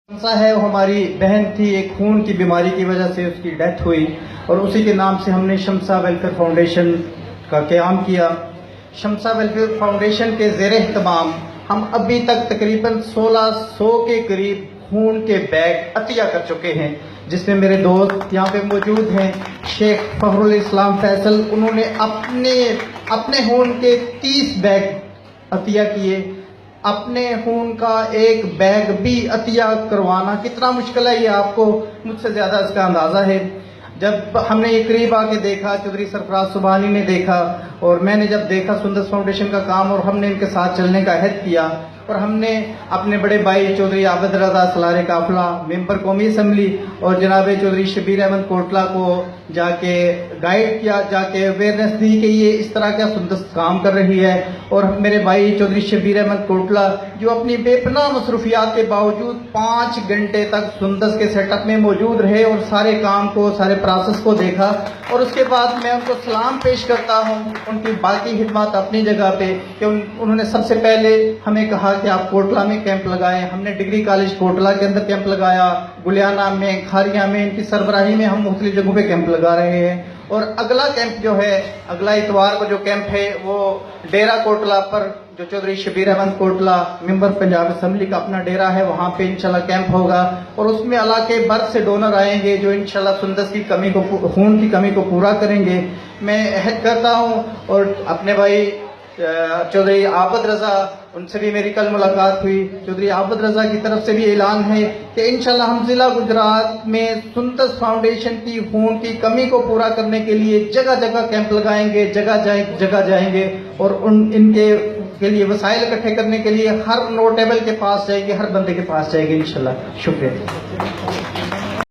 शमसा है वो हमारी बहन थी, एक खून की बीमारी की वजह से उसकी डेथ हुई और उसी के नाम से हमने शमसा वेलफेयर फाउंडेशन का क़याम किया। शमसा वेलफेयर फाउंडेशन के ज़ेर एहतमाम हम अभी तक तकरीबन 1600 के करीब खून के बैग अतिया कर चुके हैं, जिसमें मेरे दोस्त यहाँ पे मौजूद हैं, शेख फखरुल इस्लाम फैसल। उन्होंने अपने खून के 30 बैग अतिया किए। अपने खून का एक बैग भी अतिया करवाना कितना मुश्किल है, ये आपको मुझसे ज़्यादा इसका अंदाज़ा है। जब हमने ये करीब आके देखा, चौधरी सरफराज सुबहानी ने देखा और मैंने जब देखा सुंदस फाउंडेशन का काम, और हमने इनके साथ चलने का अहद किया और हमने अपने बड़े भाई चौधरी आबिद रज़ा सलारे काफिला, मेंबर कौमी असम्बली और जनाब चौधरी शबीर अहमद कोटला को जाके गाइड किया, जाके अवेयरनेस दी कि ये इस तरह का सुंदस काम कर रही है। और मेरे भाई चौधरी शबीर अहमद कोटला जो अपनी बेपनाह मसरूफियात के बावजूद 5 घंटे तक सुंदस के सेटअप में मौजूद रहे और सारे काम को, सारे प्रोसेस को देखा। और उसके बाद मैं उनको सलाम पेश करता हूँ, उनकी बाकी खिदमत अपनी जगह पे, कि उन्होंने सबसे पहले हमें कहा कि आप कोटला में कैंप लगाएं। हमने डिग्री कॉलेज कोटला के अंदर कैंप लगाया, गुलियाना में, खारिया में, इनकी सरबराही में हम मुख्तलिफ जगहों पे कैंप लगा रहे हैं। और अगला कैंप जो है, अगला इतवार को जो कैंप है वो डेरा कोटला पर, जो चौधरी शबीर अहमद कोटला मेंबर पंजाब असम्बली का अपना डेरा है, वहाँ पे इंशाल्लाह कैंप होगा। और उसमें इलाके भर से डोनर आएंगे जो इंशाल्लाह सुंदस की कमी को, खून की कमी को पूरा करेंगे। मैं अहद करता हूँ और अपने भाई चौधरी आबिद रज़ा, उनसे भी मेरी कल मुलाकात हुई। चौधरी आबिद रज़ा की तरफ से भी ऐलान है कि इंशाल्लाह हम जिला गुजरात में सुंदस फाउंडेशन की खून की कमी को पूरा करने के लिए जगह जगह कैंप लगाएंगे, जगह जाएंगे और इनके के लिए वसाइल इकट्ठे करने के लिए हर नोटेबल के पास जाएंगे, हर बंदे के पास जाएंगे इंशाल्लाह। शुक्रिया।